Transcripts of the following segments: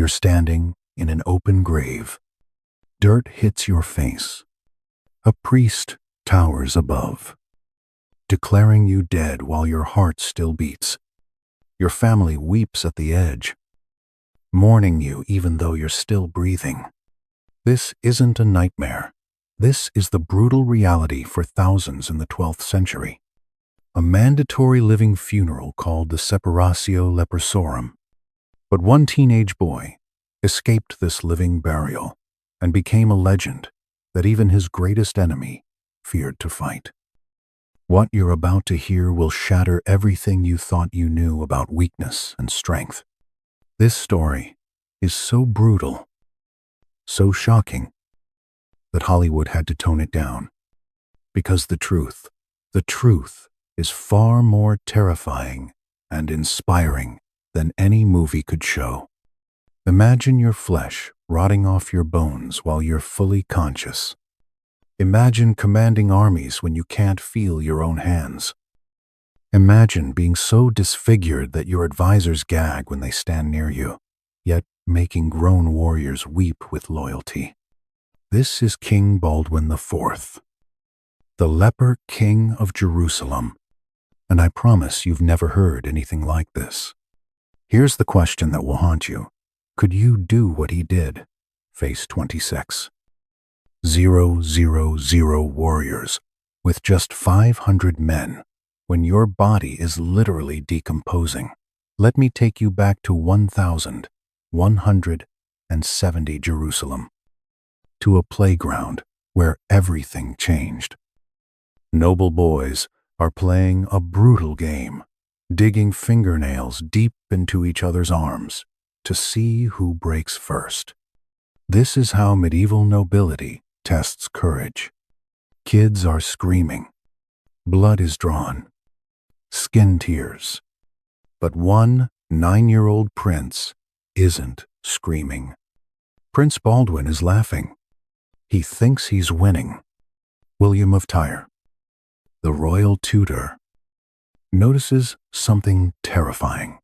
You're standing in an open grave. Dirt hits your face. A priest towers above, declaring you dead while your heart still beats. Your family weeps at the edge, mourning you even though you're still breathing. This isn't a nightmare. This is the brutal reality for thousands in the 12th century. A mandatory living funeral called the Separatio Leprosorum. But one teenage boy escaped this living burial and became a legend that even his greatest enemy feared to fight. What you're about to hear will shatter everything you thought you knew about weakness and strength. This story is so brutal, so shocking, that Hollywood had to tone it down. Because the truth is far more terrifying and inspiring than any movie could show. Imagine your flesh rotting off your bones while you're fully conscious. Imagine commanding armies when you can't feel your own hands. Imagine being so disfigured that your advisors gag when they stand near you, yet making grown warriors weep with loyalty. This is King Baldwin IV, the Leper King of Jerusalem, and I promise you've never heard anything like this. Here's the question that will haunt you. Could you do what he did? Face 26. 000 warriors with just 500 men when your body is literally decomposing. Let me take you back to 1170 Jerusalem, to a playground where everything changed. Noble boys are playing a brutal game, digging fingernails deep into each other's arms to see who breaks first. This is how medieval nobility tests courage. Kids are screaming. Blood is drawn. Skin tears. But one 9-year-old prince isn't screaming. Prince Baldwin is laughing. He thinks he's winning. William of Tyre, the royal tutor, notices something terrifying.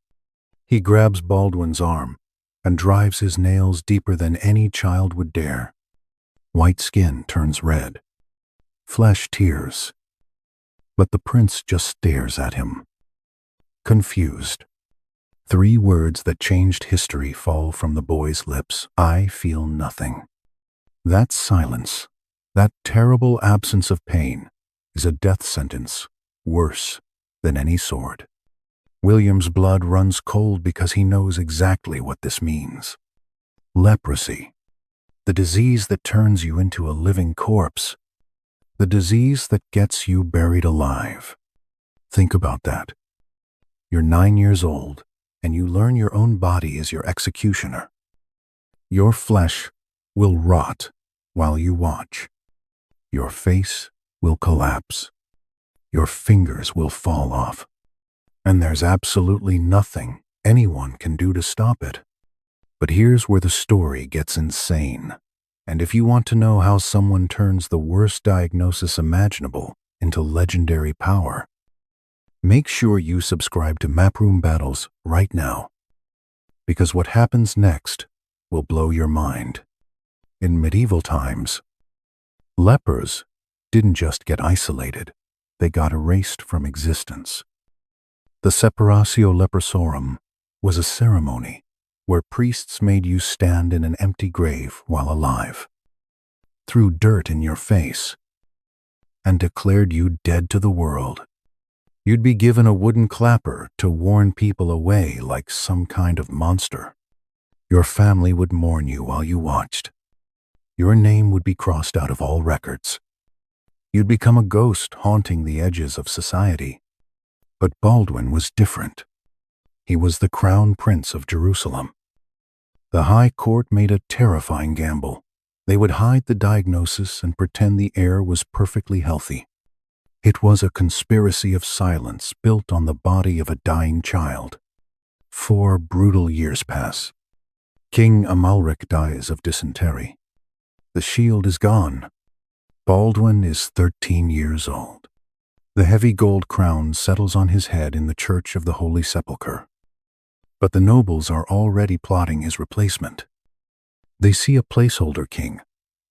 He grabs Baldwin's arm and drives his nails deeper than any child would dare. White skin turns red. Flesh tears. But the prince just stares at him. Confused. 3 words that changed history fall from the boy's lips. I feel nothing. That silence, that terrible absence of pain, is a death sentence worse than any sword. William's blood runs cold because he knows exactly what this means. Leprosy, the disease that turns you into a living corpse, the disease that gets you buried alive. Think about that. You're 9 years old, and you learn your own body is your executioner. Your flesh will rot while you watch. Your face will collapse. Your fingers will fall off. And there's absolutely nothing anyone can do to stop it. But here's where the story gets insane. And if you want to know how someone turns the worst diagnosis imaginable into legendary power, make sure you subscribe to Maproom Battles right now. Because what happens next will blow your mind. In medieval times, lepers didn't just get isolated, they got erased from existence. The Separatio Leprosorum was a ceremony where priests made you stand in an empty grave while alive, threw dirt in your face, and declared you dead to the world. You'd be given a wooden clapper to warn people away like some kind of monster. Your family would mourn you while you watched. Your name would be crossed out of all records. You'd become a ghost haunting the edges of society. But Baldwin was different. He was the crown prince of Jerusalem. The high court made a terrifying gamble. They would hide the diagnosis and pretend the heir was perfectly healthy. It was a conspiracy of silence built on the body of a dying child. 4 brutal years pass. King Amalric dies of dysentery. The shield is gone. Baldwin is 13 years old. The heavy gold crown settles on his head in the Church of the Holy Sepulchre. But the nobles are already plotting his replacement. They see a placeholder king,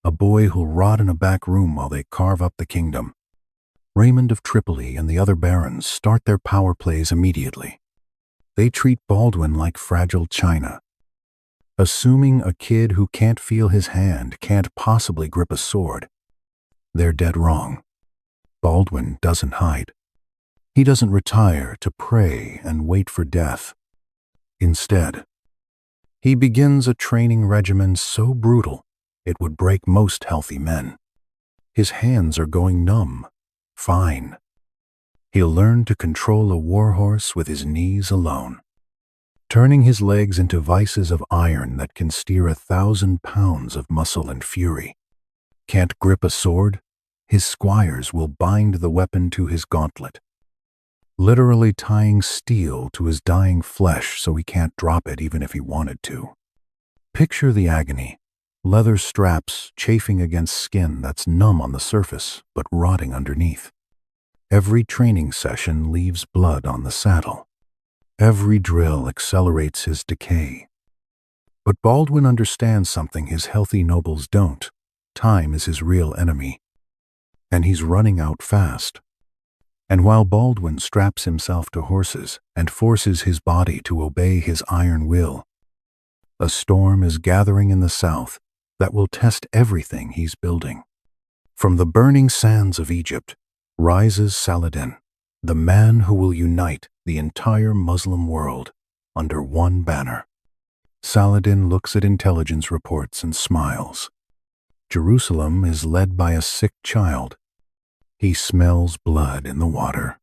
a boy who'll rot in a back room while they carve up the kingdom. Raymond of Tripoli and the other barons start their power plays immediately. They treat Baldwin like fragile china, assuming a kid who can't feel his hand can't possibly grip a sword. They're dead wrong. Baldwin doesn't hide. He doesn't retire to pray and wait for death. Instead, he begins a training regimen so brutal it would break most healthy men. His hands are going numb. Fine. He'll learn to control a warhorse with his knees alone, turning his legs into vices of iron that can steer 1,000 pounds of muscle and fury. Can't grip a sword? His squires will bind the weapon to his gauntlet, literally tying steel to his dying flesh so he can't drop it even if he wanted to. Picture the agony. Leather straps chafing against skin that's numb on the surface but rotting underneath. Every training session leaves blood on the saddle. Every drill accelerates his decay. But Baldwin understands something his healthy nobles don't. Time is his real enemy. And he's running out fast. And while Baldwin straps himself to horses and forces his body to obey his iron will, a storm is gathering in the south that will test everything he's building. From the burning sands of Egypt rises Saladin, the man who will unite the entire Muslim world under one banner. Saladin looks at intelligence reports and smiles. Jerusalem is led by a sick child. He smells blood in the water.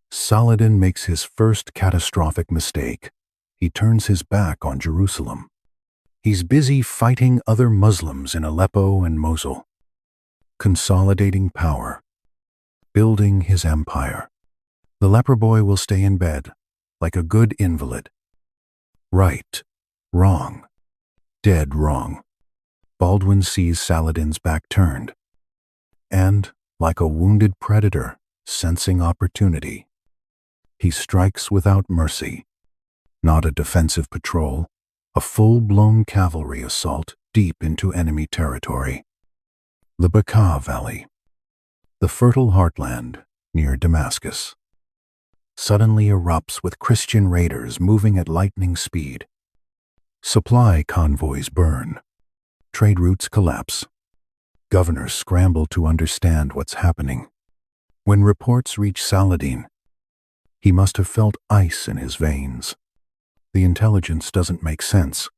Saladin makes his first catastrophic mistake. He turns his back on Jerusalem. He's busy fighting other Muslims in Aleppo and Mosul, consolidating power, building his empire. The leper boy will stay in bed, like a good invalid. Right, wrong, dead wrong. Baldwin sees Saladin's back turned, and, like a wounded predator sensing opportunity, he strikes without mercy. Not a defensive patrol, a full-blown cavalry assault deep into enemy territory. The Bekaa Valley, the fertile heartland near Damascus, suddenly erupts with Christian raiders moving at lightning speed. Supply convoys burn. Trade routes collapse. Governors scramble to understand what's happening. When reports reach Saladin, he must have felt ice in his veins. The intelligence doesn't make sense.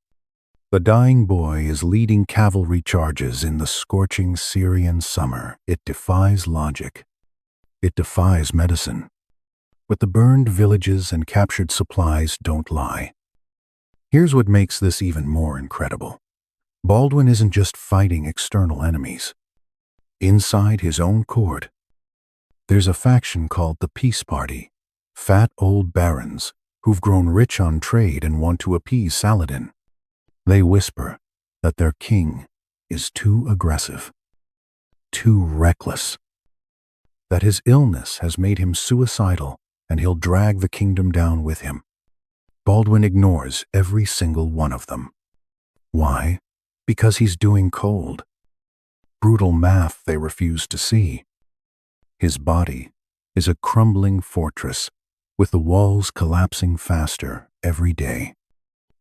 The dying boy is leading cavalry charges in the scorching Syrian summer. It defies logic. It defies medicine. But the burned villages and captured supplies don't lie. Here's what makes this even more incredible. Baldwin isn't just fighting external enemies. Inside his own court, there's a faction called the Peace Party, fat old barons who've grown rich on trade and want to appease Saladin. They whisper that their king is too aggressive, too reckless, that his illness has made him suicidal and he'll drag the kingdom down with him. Baldwin ignores every single one of them. Why? Because he's doing cold. Brutal math they refuse to see. His body is a crumbling fortress, with the walls collapsing faster every day.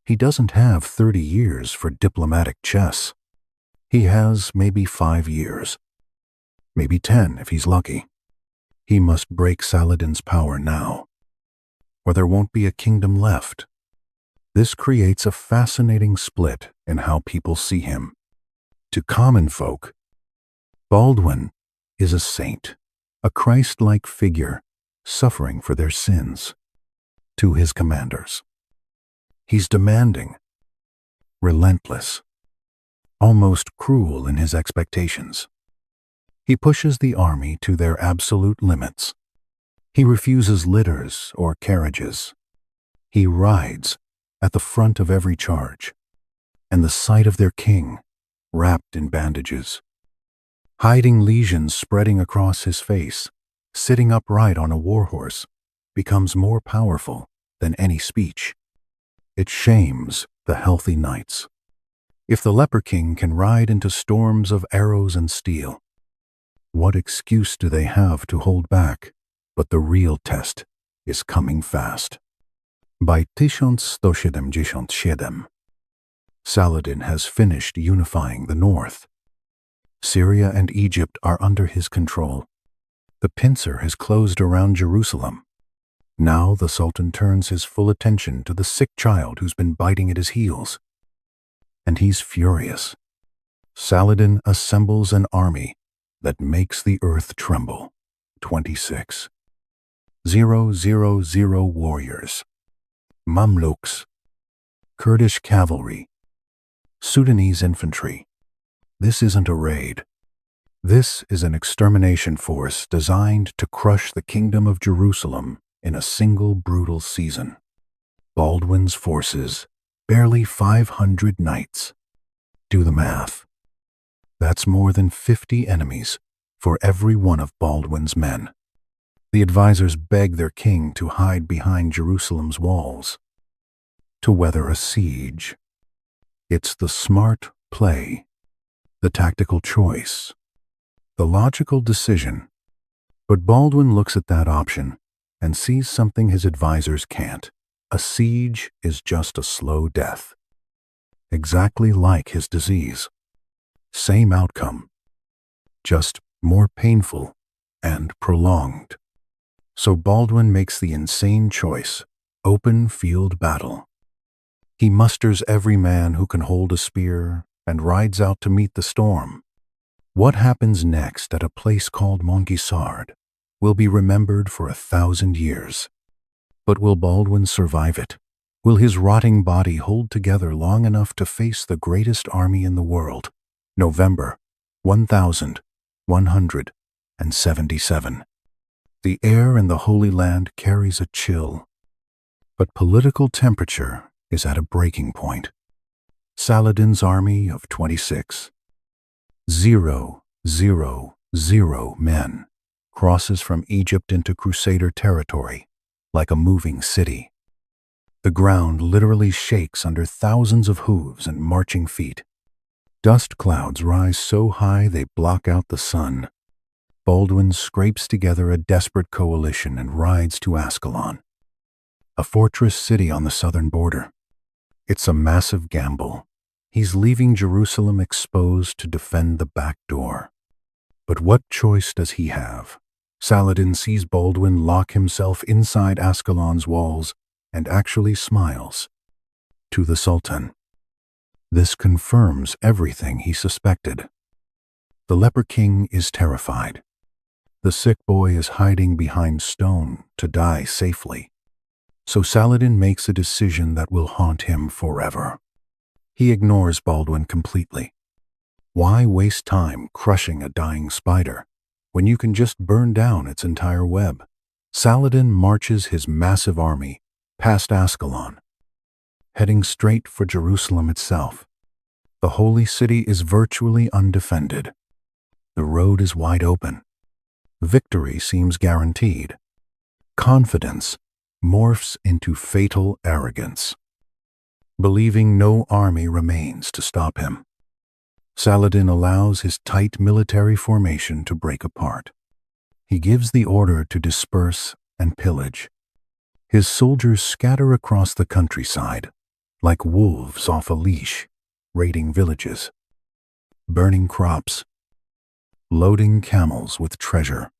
He doesn't have 30 years for diplomatic chess. He has maybe 5 years. Maybe 10 if he's lucky. He must break Saladin's power now, or there won't be a kingdom left. This creates a fascinating split in how people see him. To common folk, Baldwin is a saint, a Christ-like figure suffering for their sins. To his commanders, he's demanding, relentless, almost cruel in his expectations. He pushes the army to their absolute limits. He refuses litters or carriages. He rides at the front of every charge, and the sight of their king, wrapped in bandages, hiding lesions spreading across his face, sitting upright on a warhorse, becomes more powerful than any speech. It shames the healthy knights. If the Leper King can ride into storms of arrows and steel, what excuse do they have to hold back? But the real test is coming fast. By 1177, Saladin has finished unifying the north. Syria and Egypt are under his control. The pincer has closed around Jerusalem. Now the Sultan turns his full attention to the sick child who's been biting at his heels. And he's furious. Saladin assembles an army that makes the earth tremble. 26,000 warriors, Mamluks, Kurdish cavalry, Sudanese infantry. This isn't a raid. This is an extermination force designed to crush the kingdom of Jerusalem in a single brutal season. Baldwin's forces, barely 500 knights. Do the math. That's more than 50 enemies for every one of Baldwin's men. The advisors beg their king to hide behind Jerusalem's walls, to weather a siege. It's the smart play, the tactical choice, the logical decision. But Baldwin looks at that option and sees something his advisors can't. A siege is just a slow death. Exactly like his disease. Same outcome, just more painful and prolonged. So Baldwin makes the insane choice, open field battle. He musters every man who can hold a spear and rides out to meet the storm. What happens next at a place called Montgisard will be remembered for 1,000 years. But will Baldwin survive it? Will his rotting body hold together long enough to face the greatest army in the world? November 1177. The air in the Holy Land carries a chill, but political temperature is at a breaking point. Saladin's army of 26,000 men crosses from Egypt into Crusader territory like a moving city. The ground literally shakes under thousands of hooves and marching feet. Dust clouds rise so high they block out the sun. Baldwin scrapes together a desperate coalition and rides to Ascalon, a fortress city on the southern border. It's a massive gamble. He's leaving Jerusalem exposed to defend the back door. But what choice does he have? Saladin sees Baldwin lock himself inside Ascalon's walls and actually smiles. To the Sultan, this confirms everything he suspected. The Leper King is terrified. The sick boy is hiding behind stone to die safely. So Saladin makes a decision that will haunt him forever. He ignores Baldwin completely. Why waste time crushing a dying spider when you can just burn down its entire web? Saladin marches his massive army past Ascalon, heading straight for Jerusalem itself. The holy city is virtually undefended. The road is wide open. Victory seems guaranteed. Confidence morphs into fatal arrogance, believing no army remains to stop him. Saladin allows his tight military formation to break apart. He gives the order to disperse and pillage. His soldiers scatter across the countryside, like wolves off a leash, raiding villages, burning crops, loading camels with treasure.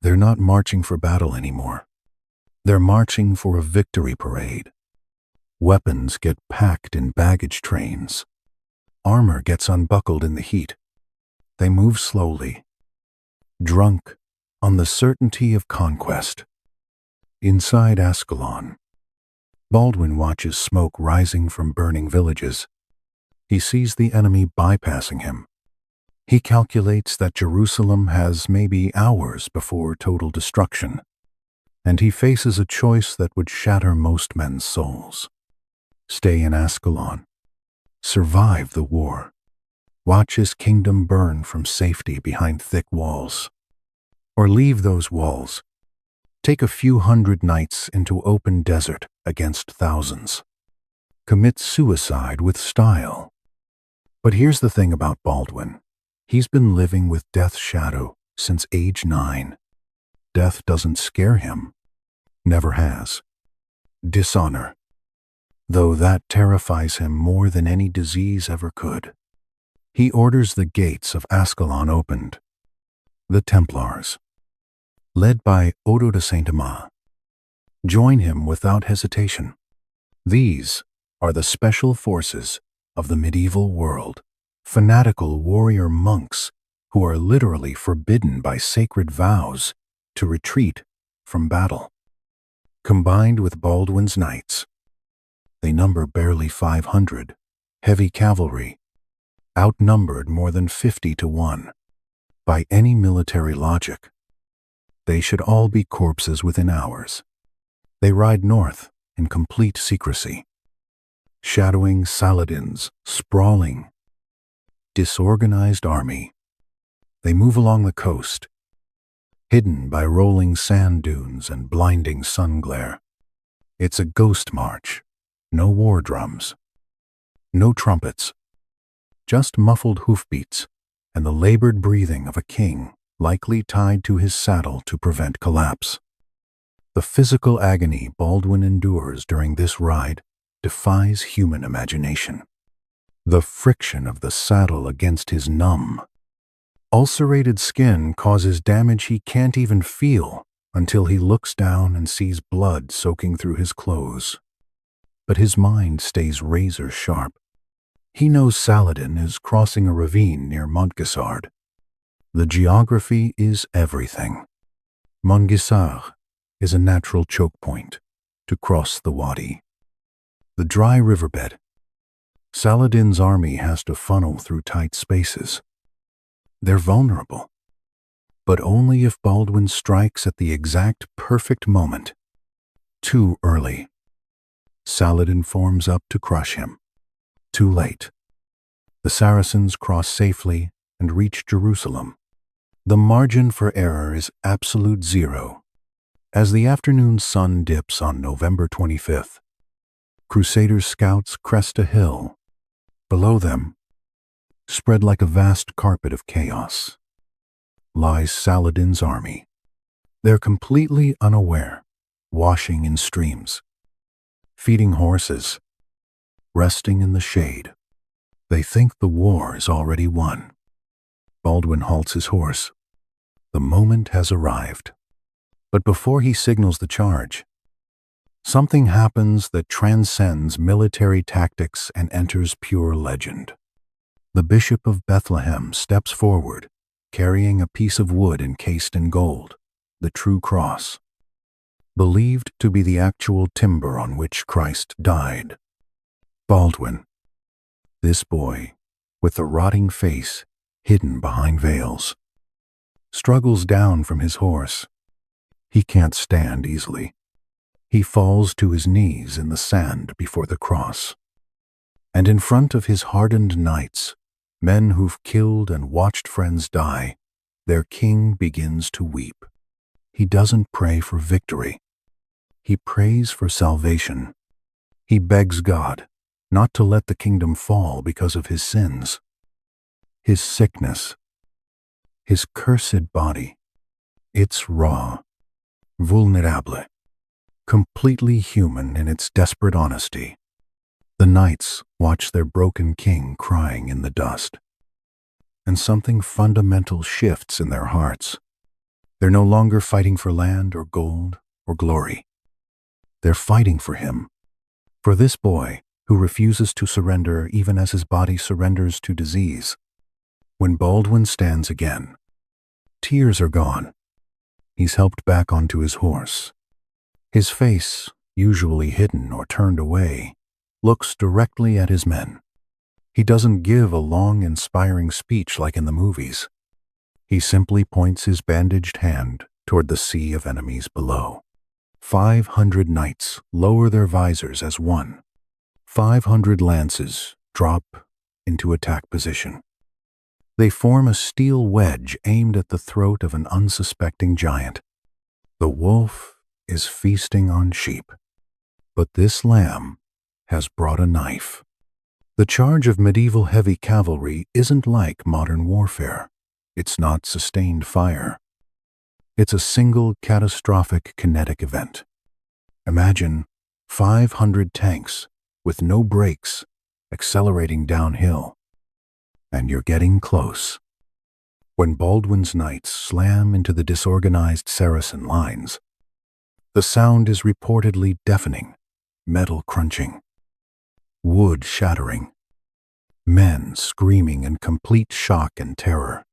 They're not marching for battle anymore. They're marching for a victory parade. Weapons get packed in baggage trains. Armor gets unbuckled in the heat. They move slowly, drunk on the certainty of conquest. Inside Ascalon, Baldwin watches smoke rising from burning villages. He sees the enemy bypassing him. He calculates that Jerusalem has maybe hours before total destruction, and he faces a choice that would shatter most men's souls. Stay in Ascalon, survive the war, watch his kingdom burn from safety behind thick walls, or leave those walls, take a few hundred knights into open desert against thousands. commits suicide with style. But here's the thing about Baldwin. He's been living with death's shadow since age 9. Death doesn't scare him. Never has. Dishonor, though, that terrifies him more than any disease ever could. He orders the gates of Ascalon opened. The Templars, led by Odo de Saint-Amand, join him without hesitation. These are the special forces of the medieval world, fanatical warrior monks who are literally forbidden by sacred vows to retreat from battle. Combined with Baldwin's knights, they number barely 500, heavy cavalry, outnumbered more than 50 to 1. By any military logic, they should all be corpses within hours. They ride north in complete secrecy, shadowing Saladin's sprawling, disorganized army. They move along the coast, hidden by rolling sand dunes and blinding sun glare. It's a ghost march. No war drums, no trumpets, just muffled hoofbeats and the labored breathing of a king likely tied to his saddle to prevent collapse. The physical agony Baldwin endures during this ride defies human imagination. The friction of the saddle against his numb, ulcerated skin causes damage he can't even feel until he looks down and sees blood soaking through his clothes. But his mind stays razor sharp. He knows Saladin is crossing a ravine near Montgisard. The geography is everything. Montgisard is a natural choke point to cross the wadi, the dry riverbed. Saladin's army has to funnel through tight spaces. They're vulnerable, but only if Baldwin strikes at the exact perfect moment. Too early. Saladin forms up to crush him. Too late. The Saracens cross safely and reach Jerusalem. The margin for error is absolute zero. As the afternoon sun dips on November 25th, Crusaders' scouts crest a hill. Below them, spread like a vast carpet of chaos, lies Saladin's army. They're completely unaware, washing in streams, feeding horses, resting in the shade. They think the war is already won. Baldwin halts his horse. The moment has arrived. But before he signals the charge, something happens that transcends military tactics and enters pure legend. The Bishop of Bethlehem steps forward, carrying a piece of wood encased in gold, the true cross, believed to be the actual timber on which Christ died. Baldwin, this boy, with the rotting face hidden behind veils, struggles down from his horse. He can't stand easily. He falls to his knees in the sand before the cross. And in front of his hardened knights, men who've killed and watched friends die, their king begins to weep. He doesn't pray for victory. He prays for salvation. He begs God not to let the kingdom fall because of his sins. His sickness, his cursed body, it's raw, vulnerable, completely human in its desperate honesty. The knights watch their broken king crying in the dust. And something fundamental shifts in their hearts. They're no longer fighting for land or gold or glory. They're fighting for him, for this boy who refuses to surrender even as his body surrenders to disease. When Baldwin stands again, tears are gone. He's helped back onto his horse. His face, usually hidden or turned away, looks directly at his men. He doesn't give a long, inspiring speech like in the movies. He simply points his bandaged hand toward the sea of enemies below. 500 knights lower their visors as one. 500 lances drop into attack position. They form a steel wedge aimed at the throat of an unsuspecting giant. The wolf is feasting on sheep, but this lamb has brought a knife. The charge of medieval heavy cavalry isn't like modern warfare. It's not sustained fire. It's a single catastrophic kinetic event. Imagine 500 tanks with no brakes accelerating downhill. And you're getting close. When Baldwin's knights slam into the disorganized Saracen lines, the sound is reportedly deafening, metal crunching, wood shattering, men screaming in complete shock and terror.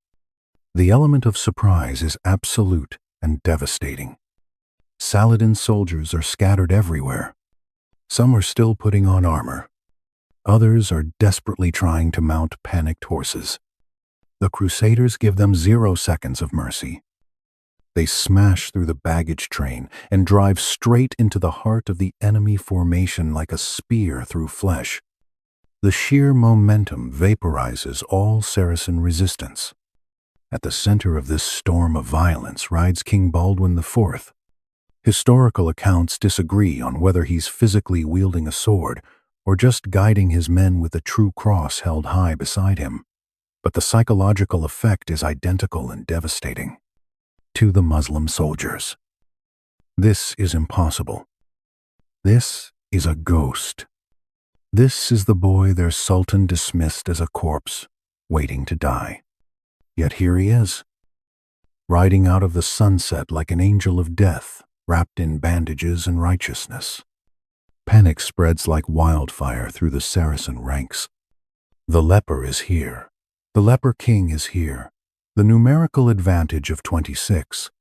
The element of surprise is absolute and devastating. Saladin's soldiers are scattered everywhere. Some are still putting on armor. Others are desperately trying to mount panicked horses. The Crusaders give them 0 seconds of mercy. They smash through the baggage train and drive straight into the heart of the enemy formation like a spear through flesh. The sheer momentum vaporizes all Saracen resistance. At the center of this storm of violence rides King Baldwin IV. Historical accounts disagree on whether he's physically wielding a sword or just guiding his men with a true cross held high beside him. But the psychological effect is identical and devastating. To the Muslim soldiers, this is impossible. This is a ghost. This is the boy their sultan dismissed as a corpse, waiting to die. Yet here he is, riding out of the sunset like an angel of death, wrapped in bandages and righteousness. Panic spreads like wildfire through the Saracen ranks. The leper is here. The Leper King is here. The numerical advantage of 26.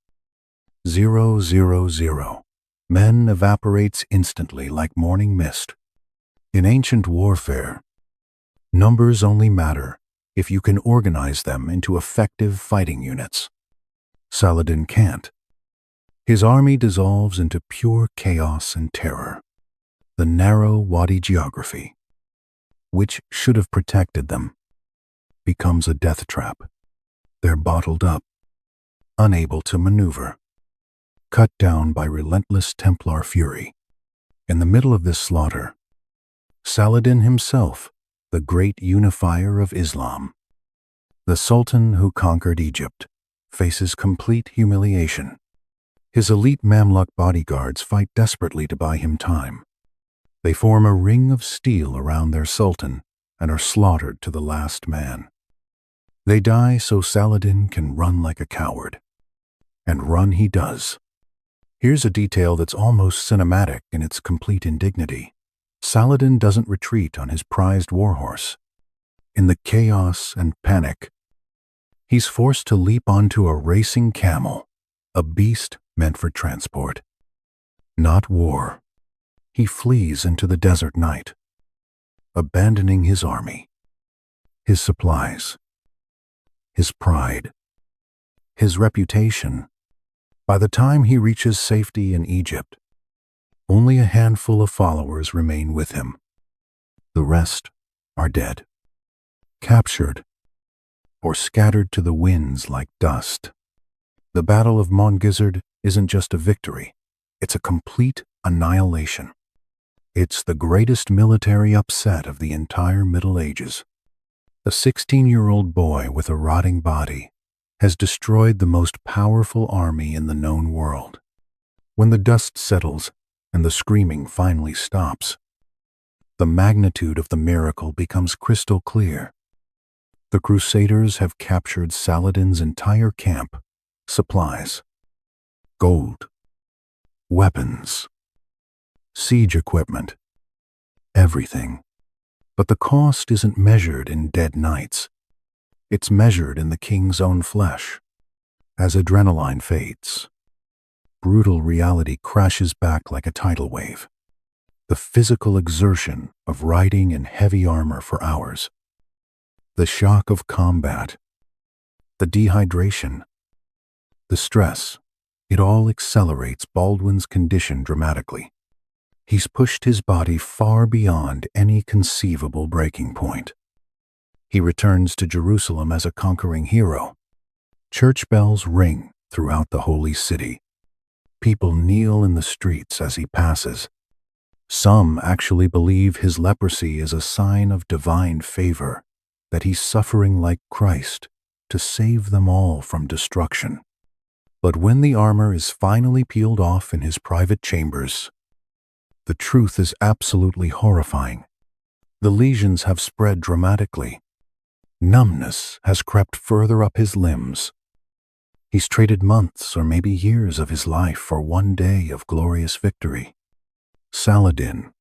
000. Men evaporates instantly like morning mist. In ancient warfare, numbers only matter if you can organize them into effective fighting units. Saladin can't. His army dissolves into pure chaos and terror. The narrow Wadi geography, which should have protected them, becomes a death trap. They're bottled up, unable to maneuver, cut down by relentless Templar fury. In the middle of this slaughter, Saladin himself, the great unifier of Islam, the Sultan who conquered Egypt, faces complete humiliation. His elite Mamluk bodyguards fight desperately to buy him time. They form a ring of steel around their sultan and are slaughtered to the last man. They die so Saladin can run like a coward. And run he does. Here's a detail that's almost cinematic in its complete indignity. Saladin doesn't retreat on his prized warhorse. In the chaos and panic, he's forced to leap onto a racing camel, a beast meant for transport, not war. He flees into the desert night, abandoning his army, his supplies, his pride, his reputation. By the time he reaches safety in Egypt, only a handful of followers remain with him. The rest are dead, captured, or scattered to the winds like dust. The Battle of Gizzard isn't just a victory, it's a complete annihilation. It's the greatest military upset of the entire Middle Ages. A 16-year-old boy with a rotting body has destroyed the most powerful army in the known world. When the dust settles and the screaming finally stops, the magnitude of the miracle becomes crystal clear. The Crusaders have captured Saladin's entire camp, supplies, gold, weapons, siege equipment, everything. But the cost isn't measured in dead knights. It's measured in the king's own flesh. As adrenaline fades, brutal reality crashes back like a tidal wave. The physical exertion of riding in heavy armor for hours, the shock of combat, the dehydration, the stress, it all accelerates Baldwin's condition dramatically. He's pushed his body far beyond any conceivable breaking point. He returns to Jerusalem as a conquering hero. Church bells ring throughout the holy city. People kneel in the streets as he passes. Some actually believe his leprosy is a sign of divine favor, that he's suffering like Christ to save them all from destruction. But when the armor is finally peeled off in his private chambers, the truth is absolutely horrifying. The lesions have spread dramatically. Numbness has crept further up his limbs. He's traded months or maybe years of his life for one day of glorious victory. Saladin,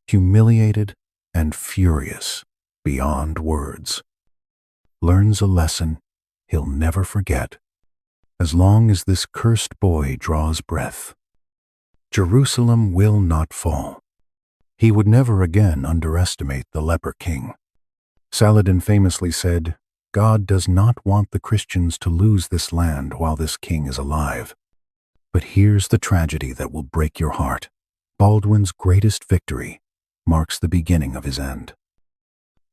humiliated and furious beyond words, learns a lesson he'll never forget as long as this cursed boy draws breath. Jerusalem will not fall. He would never again underestimate the Leper King. Saladin famously said, "God does not want the Christians to lose this land while this king is alive." But here's the tragedy that will break your heart. Baldwin's greatest victory marks the beginning of his end.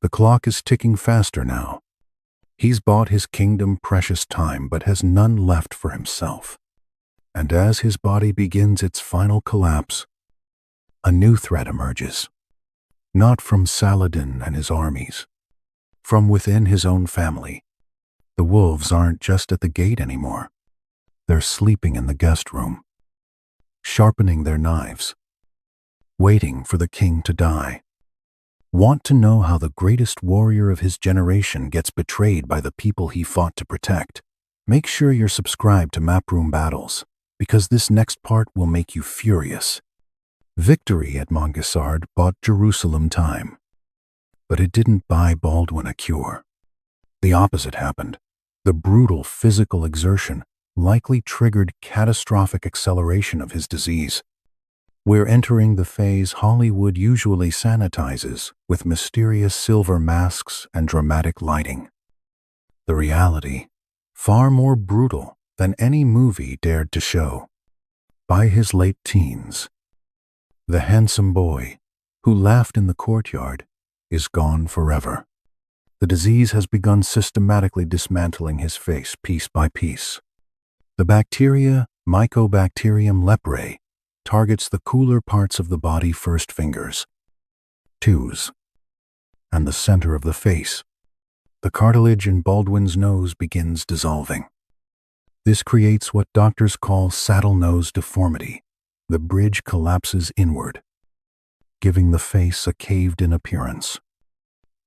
The clock is ticking faster now. He's bought his kingdom precious time, but has none left for himself. And as his body begins its final collapse, a new threat emerges. Not from Saladin and his armies. From within his own family. The wolves aren't just at the gate anymore. They're sleeping in the guest room, sharpening their knives, waiting for the king to die. Want to know how the greatest warrior of his generation gets betrayed by the people he fought to protect? Make sure you're subscribed to Maproom Battles, because this next part will make you furious. Victory at Montgisard bought Jerusalem time, but it didn't buy Baldwin a cure. The opposite happened. The brutal physical exertion likely triggered catastrophic acceleration of his disease. We're entering the phase Hollywood usually sanitizes with mysterious silver masks and dramatic lighting. The reality, far more brutal than any movie dared to show. By his late teens, the handsome boy who laughed in the courtyard is gone forever. The disease has begun systematically dismantling his face piece by piece. The bacteria Mycobacterium leprae targets the cooler parts of the body, first fingers, toes, and the center of the face. The cartilage in Baldwin's nose begins dissolving. This creates what doctors call saddle nose deformity. The bridge collapses inward, giving the face a caved-in appearance.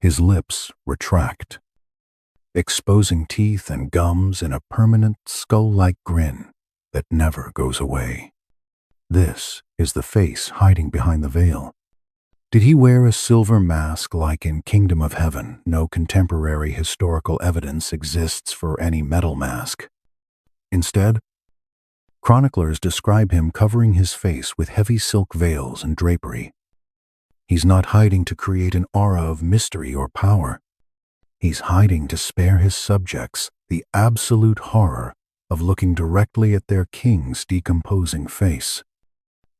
His lips retract, exposing teeth and gums in a permanent skull-like grin that never goes away. This is the face hiding behind the veil. Did he wear a silver mask like in Kingdom of Heaven? No contemporary historical evidence exists for any metal mask. Instead, chroniclers describe him covering his face with heavy silk veils and drapery. He's not hiding to create an aura of mystery or power. He's hiding to spare his subjects the absolute horror of looking directly at their king's decomposing face.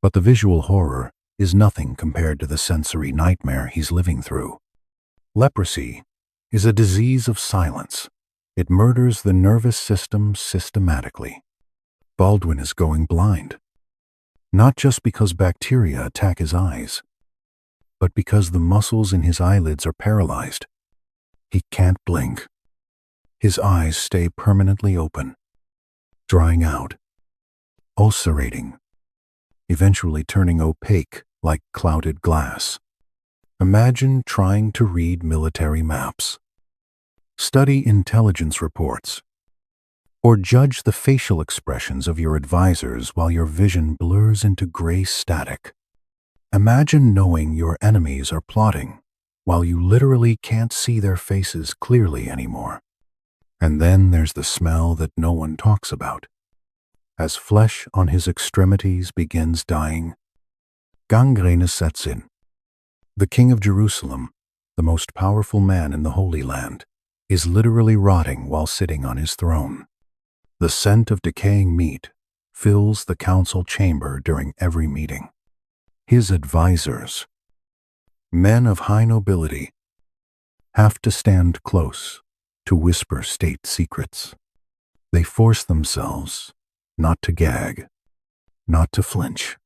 But the visual horror is nothing compared to the sensory nightmare he's living through. Leprosy is a disease of silence. It murders the nervous system systematically. Baldwin is going blind, not just because bacteria attack his eyes, but because the muscles in his eyelids are paralyzed. He can't blink. His eyes stay permanently open, drying out, ulcerating, eventually turning opaque like clouded glass. Imagine trying to read military maps, study intelligence reports, or judge the facial expressions of your advisors while your vision blurs into gray static. Imagine knowing your enemies are plotting while you literally can't see their faces clearly anymore. And then there's the smell that no one talks about. As flesh on his extremities begins dying, gangrene sets in. The King of Jerusalem, the most powerful man in the Holy Land, is literally rotting while sitting on his throne. The scent of decaying meat fills the council chamber during every meeting. His advisors, men of high nobility, have to stand close to whisper state secrets. They force themselves not to gag, not to flinch.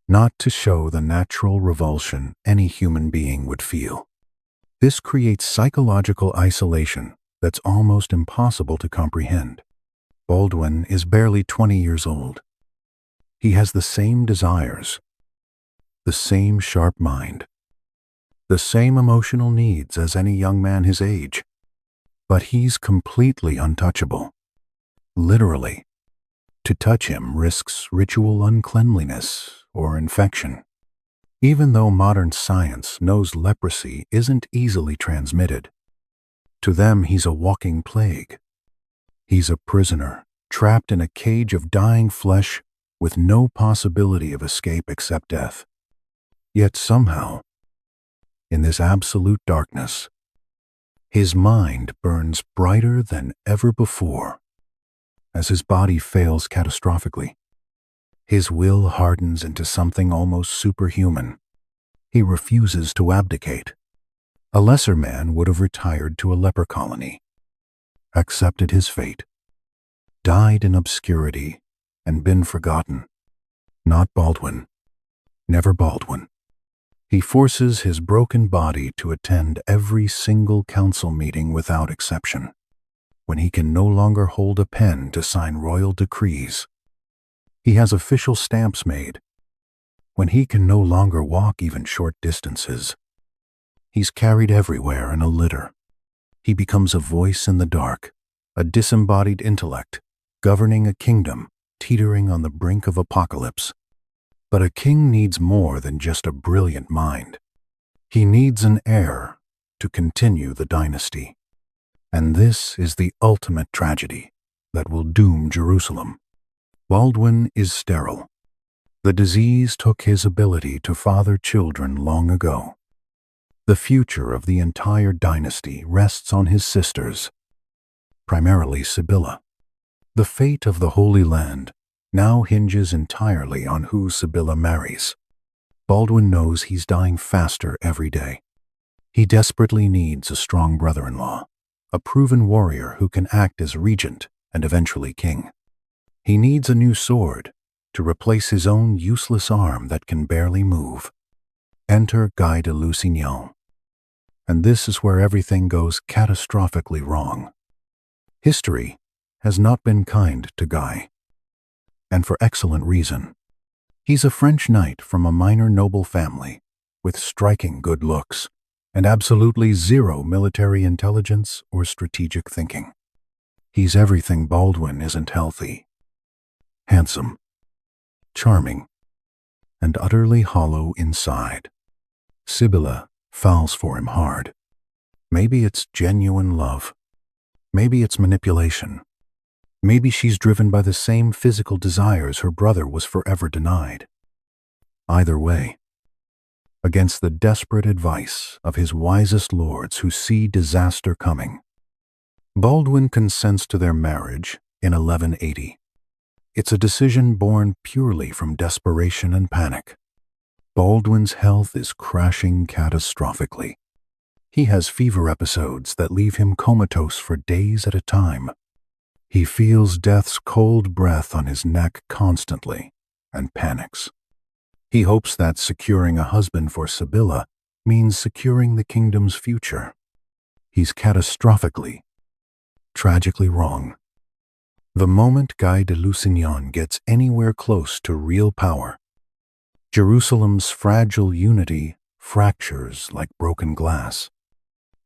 not to show the natural revulsion any human being would feel. This creates psychological isolation that's almost impossible to comprehend. Baldwin is barely 20 years old. He has the same desires, the same sharp mind, the same emotional needs as any young man his age. But he's completely untouchable. Literally, to touch him risks ritual uncleanliness or infection. Even though modern science knows leprosy isn't easily transmitted, to them he's a walking plague. He's a prisoner, trapped in a cage of dying flesh with no possibility of escape except death. Yet somehow, in this absolute darkness, his mind burns brighter than ever before. As his body fails catastrophically, his will hardens into something almost superhuman. He refuses to abdicate. A lesser man would have retired to a leper colony, accepted his fate, died in obscurity, and been forgotten. Not Baldwin. Never Baldwin. He forces his broken body to attend every single council meeting without exception. When he can no longer hold a pen to sign royal decrees, he has official stamps made. When he can no longer walk even short distances, he's carried everywhere in a litter. He becomes a voice in the dark, a disembodied intellect, governing a kingdom teetering on the brink of apocalypse. But a king needs more than just a brilliant mind. He needs an heir to continue the dynasty. And this is the ultimate tragedy that will doom Jerusalem. Baldwin is sterile. The disease took his ability to father children long ago. The future of the entire dynasty rests on his sisters, primarily Sibylla. The fate of the Holy Land now hinges entirely on who Sibylla marries. Baldwin knows he's dying faster every day. He desperately needs a strong brother-in-law, a proven warrior who can act as regent and eventually king. He needs a new sword to replace his own useless arm that can barely move. Enter Guy de Lusignan. And this is where everything goes catastrophically wrong. History has not been kind to Guy, and for excellent reason. He's a French knight from a minor noble family with striking good looks and absolutely zero military intelligence or strategic thinking. He's everything Baldwin isn't healthy. Handsome, charming, and utterly hollow inside. Sibylla falls for him hard. Maybe it's genuine love. Maybe it's manipulation. Maybe she's driven by the same physical desires her brother was forever denied. Either way, against the desperate advice of his wisest lords who see disaster coming, Baldwin consents to their marriage in 1180. It's a decision born purely from desperation and panic. Baldwin's health is crashing catastrophically. He has fever episodes that leave him comatose for days at a time. He feels death's cold breath on his neck constantly and panics. He hopes that securing a husband for Sibylla means securing the kingdom's future. He's catastrophically, tragically wrong. The moment Guy de Lusignan gets anywhere close to real power, Jerusalem's fragile unity fractures like broken glass.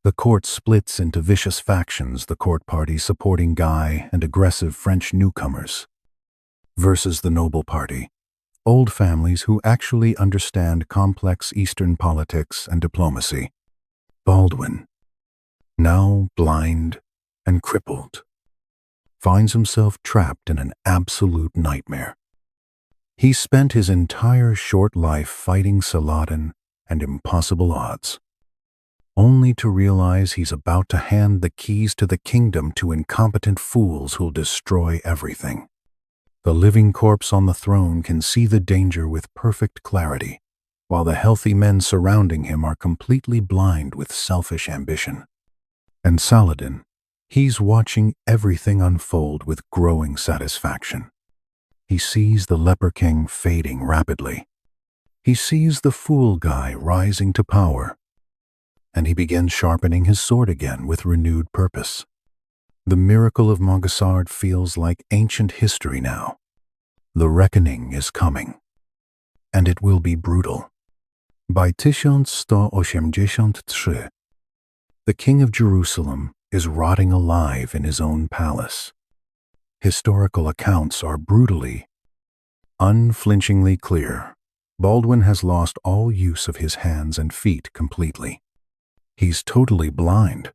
The court splits into vicious factions, the court party supporting Guy and aggressive French newcomers, versus the noble party, old families who actually understand complex Eastern politics and diplomacy. Baldwin, now blind and crippled, finds himself trapped in an absolute nightmare. He spent his entire short life fighting Saladin and impossible odds, only to realize he's about to hand the keys to the kingdom to incompetent fools who'll destroy everything. The living corpse on the throne can see the danger with perfect clarity, while the healthy men surrounding him are completely blind with selfish ambition. And Saladin, he's watching everything unfold with growing satisfaction. He sees the Leper King fading rapidly, He sees the fool Guy rising to power, and he begins sharpening his sword again with renewed purpose. The miracle of Montgassard feels like ancient history now. The reckoning is coming, and it will be brutal. By 1183, the King of Jerusalem is rotting alive in his own palace. Historical accounts are brutally, unflinchingly clear. Baldwin has lost all use of his hands and feet completely. He's totally blind.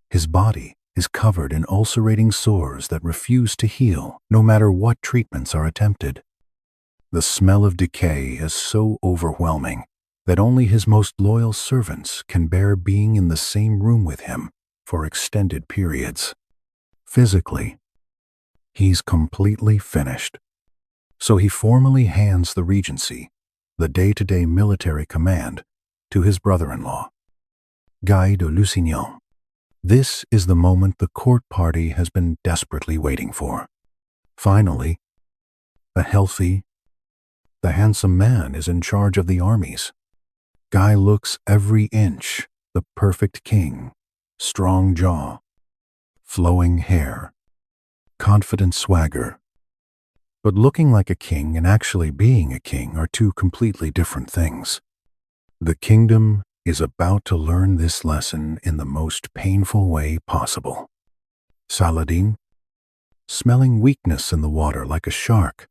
His body is covered in ulcerating sores that refuse to heal, no matter what treatments are attempted. The smell of decay is so overwhelming that only his most loyal servants can bear being in the same room with him for extended periods. Physically, he's completely finished. So he formally hands the regency, the day-to-day military command, to his brother-in-law, Guy de Lusignan. This is the moment the court party has been desperately waiting for. Finally, the handsome man is in charge of the armies. Guy looks every inch the perfect king, strong jaw, flowing hair, confident swagger. But looking like a king and actually being a king are two completely different things. The kingdom is about to learn this lesson in the most painful way possible. Saladin, smelling weakness in the water like a shark,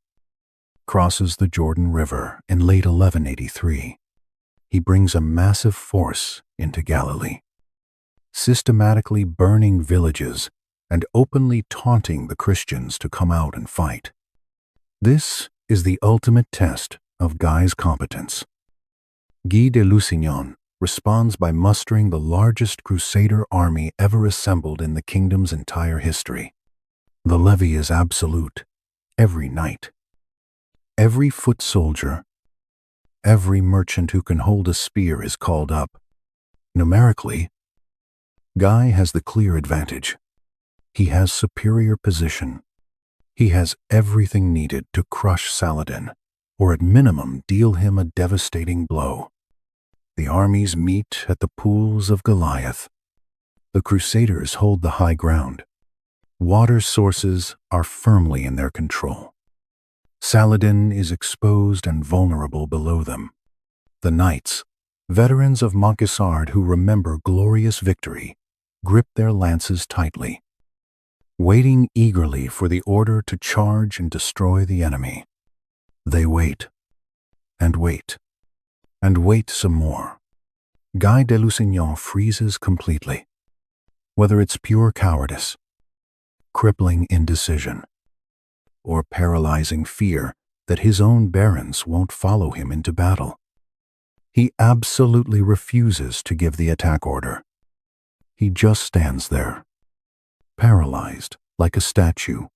crosses the Jordan River in late 1183. He brings a massive force into Galilee, systematically burning villages and openly taunting the Christians to come out and fight. This is the ultimate test of Guy's competence. Guy de Lusignan responds by mustering the largest Crusader army ever assembled in the kingdom's entire history. The levy is absolute. Every knight, every foot soldier, every merchant who can hold a spear is called up. Numerically, Guy has the clear advantage. He has superior position. He has everything needed to crush Saladin, or at minimum deal him a devastating blow. The armies meet at the pools of Goliath. The Crusaders hold the high ground. Water sources are firmly in their control. Saladin is exposed and vulnerable below them. The knights, veterans of Montgassard who remember glorious victory, grip their lances tightly, waiting eagerly for the order to charge and destroy the enemy. They wait, and wait, and wait some more. Guy de Lusignan freezes completely. Whether it's pure cowardice, crippling indecision, or paralyzing fear that his own barons won't follow him into battle, he absolutely refuses to give the attack order. He just stands there, paralyzed like a statue,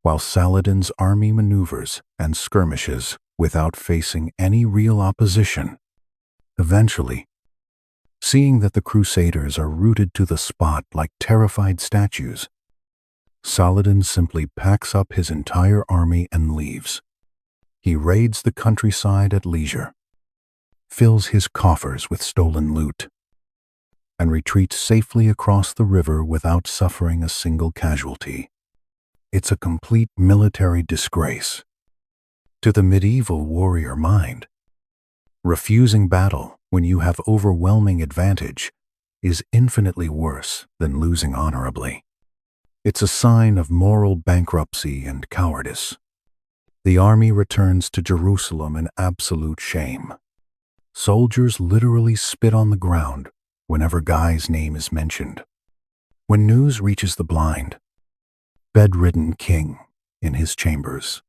while Saladin's army maneuvers and skirmishes without facing any real opposition. Eventually, seeing that the Crusaders are rooted to the spot like terrified statues, Saladin simply packs up his entire army and leaves. He raids the countryside at leisure, fills his coffers with stolen loot, and retreats safely across the river without suffering a single casualty. It's a complete military disgrace. To the medieval warrior mind, refusing battle when you have overwhelming advantage is infinitely worse than losing honorably. It's a sign of moral bankruptcy and cowardice. The army returns to Jerusalem in absolute shame. Soldiers literally spit on the ground whenever Guy's name is mentioned. When news reaches the blind, bedridden king in his chambers,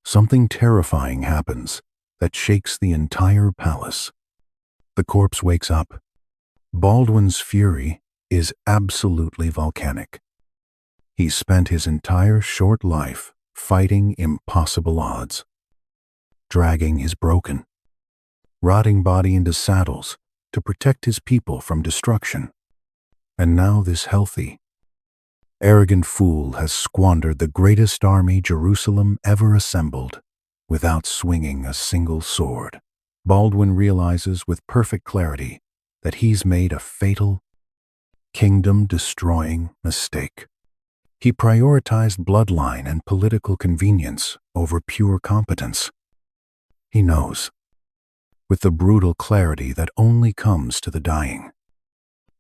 something terrifying happens that shakes the entire palace. The corpse wakes up. Baldwin's fury is absolutely volcanic. He spent his entire short life fighting impossible odds, dragging his broken, rotting body into saddles to protect his people from destruction. And now this healthy, arrogant fool has squandered the greatest army Jerusalem ever assembled without swinging a single sword. Baldwin realizes with perfect clarity that he's made a fatal, kingdom-destroying mistake. He prioritized bloodline and political convenience over pure competence. He knows, with the brutal clarity that only comes to the dying,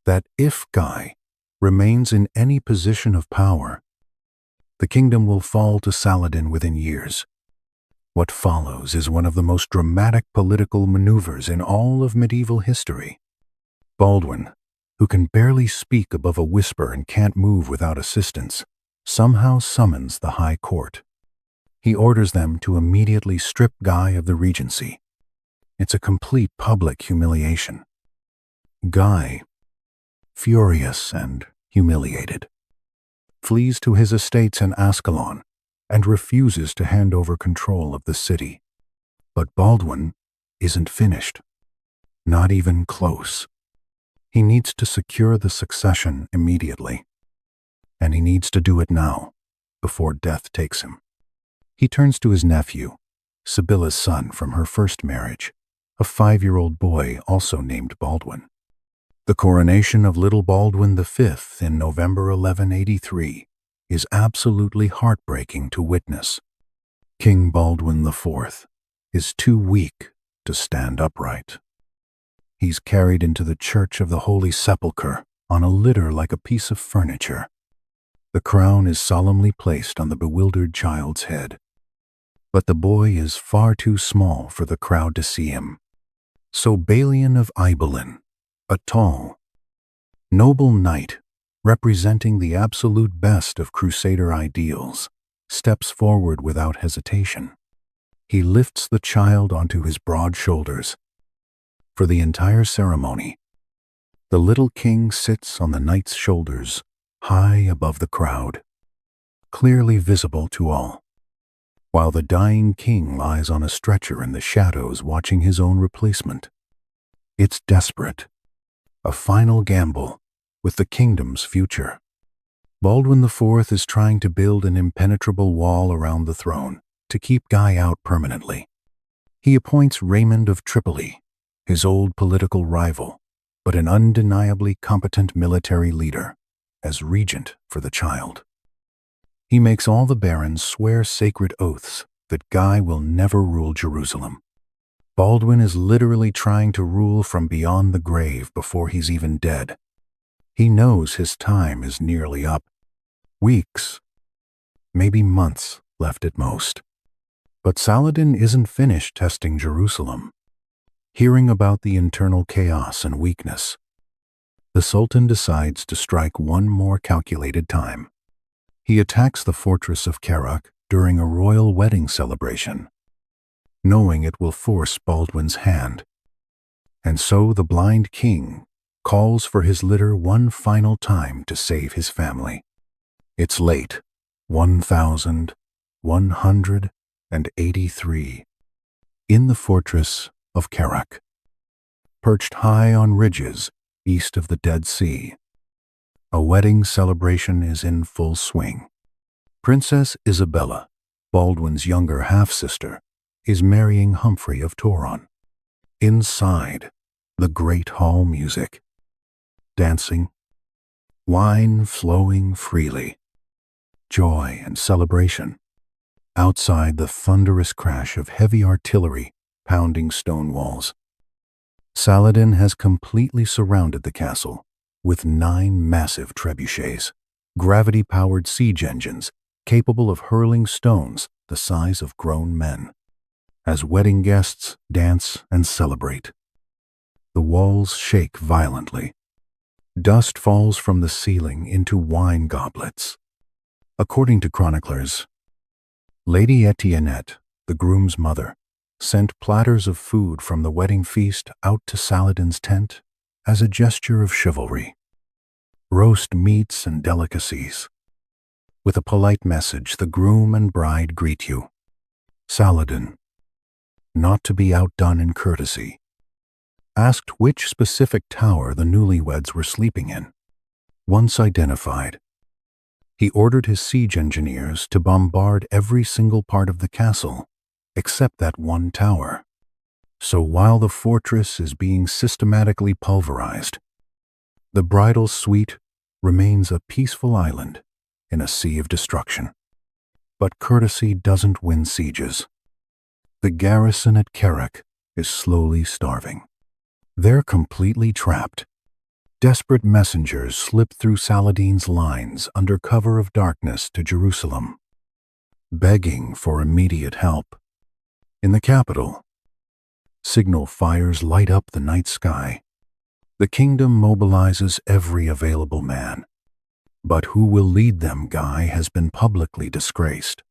that if Guy remains in any position of power, the kingdom will fall to Saladin within years. What follows is one of the most dramatic political maneuvers in all of medieval history. Baldwin, who can barely speak above a whisper and can't move without assistance, somehow summons the High Court. He orders them to immediately strip Guy of the regency. It's a complete public humiliation. Guy, furious and humiliated, flees to his estates in Ascalon and refuses to hand over control of the city. But Baldwin isn't finished. Not even close. He needs to secure the succession immediately. And he needs to do it now, before death takes him. He turns to his nephew, Sibylla's son from her first marriage, a 5-year-old boy also named Baldwin. The coronation of little Baldwin V in November 1183 is absolutely heartbreaking to witness. King Baldwin IV is too weak to stand upright. He's carried into the Church of the Holy Sepulchre on a litter like a piece of furniture. The crown is solemnly placed on the bewildered child's head. But the boy is far too small for the crowd to see him. So Balian of Ibelin, a tall, noble knight representing the absolute best of Crusader ideals, steps forward without hesitation. He lifts the child onto his broad shoulders. For the entire ceremony, the little king sits on the knight's shoulders, high above the crowd, clearly visible to all, while the dying king lies on a stretcher in the shadows watching his own replacement. It's desperate, a final gamble with the kingdom's future. Baldwin IV is trying to build an impenetrable wall around the throne to keep Guy out permanently. He appoints Raymond of Tripoli, his old political rival, but an undeniably competent military leader, as regent for the child. He makes all the barons swear sacred oaths that Guy will never rule Jerusalem. Baldwin is literally trying to rule from beyond the grave before he's even dead. He knows his time is nearly up. Weeks, maybe months left at most. But Saladin isn't finished testing Jerusalem. Hearing about the internal chaos and weakness, the Sultan decides to strike one more calculated time. He attacks the fortress of Kerak during a royal wedding celebration, knowing it will force Baldwin's hand. And so the blind king calls for his litter one final time to save his family. It's late, 1183, in the fortress of Kerak, perched high on ridges east of the Dead Sea. A wedding celebration is in full swing. Princess Isabella, Baldwin's younger half-sister, is marrying Humphrey of Toron. Inside, the great hall music. Dancing, wine flowing freely, joy and celebration. Outside, the thunderous crash of heavy artillery pounding stone walls. Saladin has completely surrounded the castle with 9 massive trebuchets, gravity-powered siege engines capable of hurling stones the size of grown men. As wedding guests dance and celebrate, the walls shake violently. Dust falls from the ceiling into wine goblets. According to chroniclers, Lady Etiennette, the groom's mother, sent platters of food from the wedding feast out to Saladin's tent as a gesture of chivalry. Roast meats and delicacies. With a polite message, the groom and bride greet you. Saladin, not to be outdone in courtesy, asked which specific tower the newlyweds were sleeping in. Once identified, he ordered his siege engineers to bombard every single part of the castle, except that one tower. So while the fortress is being systematically pulverized, the bridal suite remains a peaceful island in a sea of destruction. But courtesy doesn't win sieges. The garrison at Kerak is slowly starving. They're completely trapped. Desperate messengers slip through Saladin's lines under cover of darkness to Jerusalem, begging for immediate help. In the capital, signal fires light up the night sky. The kingdom mobilizes every available man. But who will lead them, Guy, has been publicly disgraced.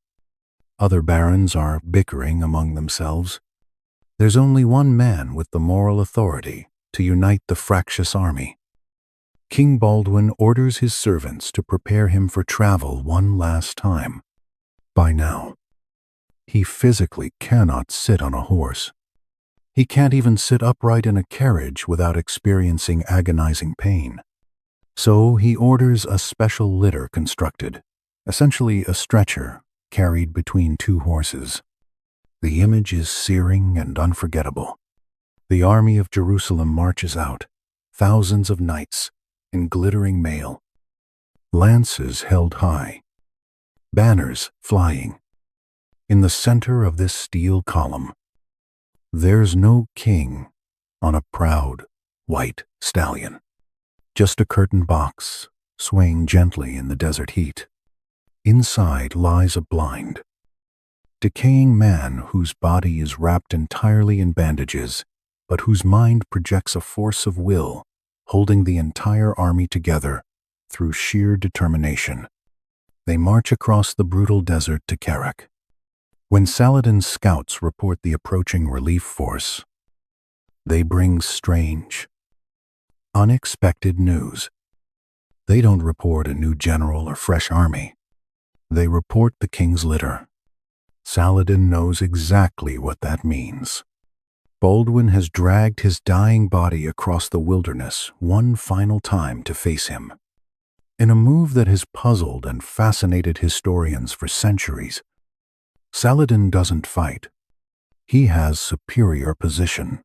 Other barons are bickering among themselves. There's only one man with the moral authority to unite the fractious army. King Baldwin orders his servants to prepare him for travel one last time. By now, he physically cannot sit on a horse. He can't even sit upright in a carriage without experiencing agonizing pain. So he orders a special litter constructed, essentially a stretcher carried between two horses. The image is searing and unforgettable. The army of Jerusalem marches out, thousands of knights in glittering mail, lances held high, banners flying. In the center of this steel column, there's no king on a proud white stallion. Just a curtained box, swaying gently in the desert heat. Inside lies a blind, decaying man whose body is wrapped entirely in bandages, but whose mind projects a force of will, holding the entire army together through sheer determination. They march across the brutal desert to Kerak. When Saladin's scouts report the approaching relief force, they bring strange, unexpected news. They don't report a new general or fresh army. They report the king's litter. Saladin knows exactly what that means. Baldwin has dragged his dying body across the wilderness one final time to face him. In a move that has puzzled and fascinated historians for centuries, Saladin doesn't fight. He has superior position.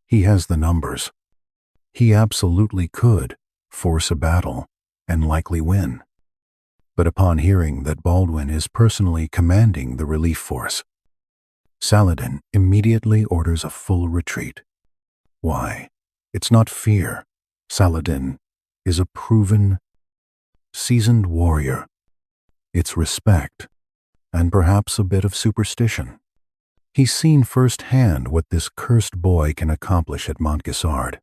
He has the numbers. He absolutely could force a battle and likely win. But upon hearing that Baldwin is personally commanding the relief force, Saladin immediately orders a full retreat. Why? It's not fear. Saladin is a proven, seasoned warrior. It's respect, and perhaps a bit of superstition. He's seen firsthand what this cursed boy can accomplish at Montgisard.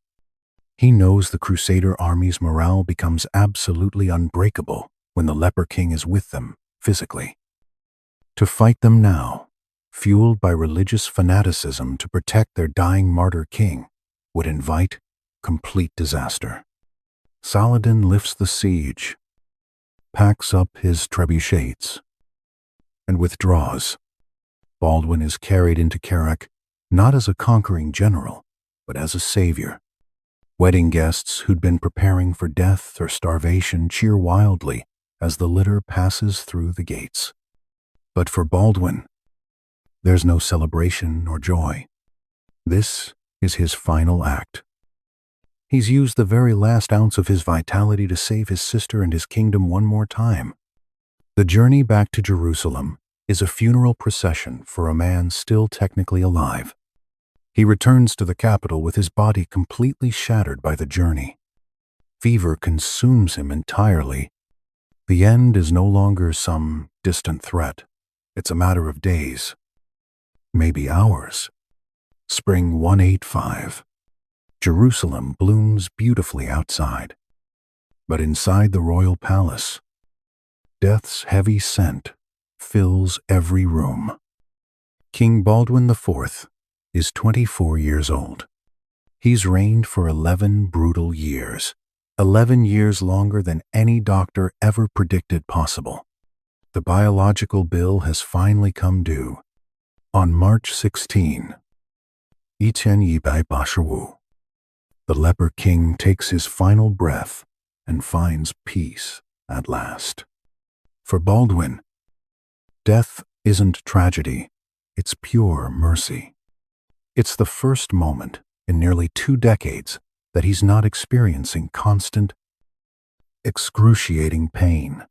He knows the Crusader army's morale becomes absolutely unbreakable when the Leper King is with them, physically. To fight them now, fueled by religious fanaticism to protect their dying martyr king, would invite complete disaster. Saladin lifts the siege, packs up his trebuchets, and withdraws. Baldwin is carried into Kerak not as a conquering general, but as a savior. Wedding guests who'd been preparing for death or starvation cheer wildly as the litter passes through the gates. But for Baldwin, there's no celebration or joy. This is his final act. He's used the very last ounce of his vitality to save his sister and his kingdom one more time. The journey back to Jerusalem is a funeral procession for a man still technically alive. He returns to the capital with his body completely shattered by the journey. Fever consumes him entirely. The end is no longer some distant threat. It's a matter of days, maybe hours. Spring 185. Jerusalem blooms beautifully outside. But inside the royal palace, death's heavy scent fills every room. King Baldwin IV is 24 years old. He's reigned for 11 brutal years, 11 years longer than any doctor ever predicted possible. The biological bill has finally come due. On March 16, Etienne Yibai Bashawu, the Leper King takes his final breath and finds peace at last. For Baldwin, death isn't tragedy, It's pure mercy. It's the first moment in nearly 2 decades that he's not experiencing constant, excruciating pain.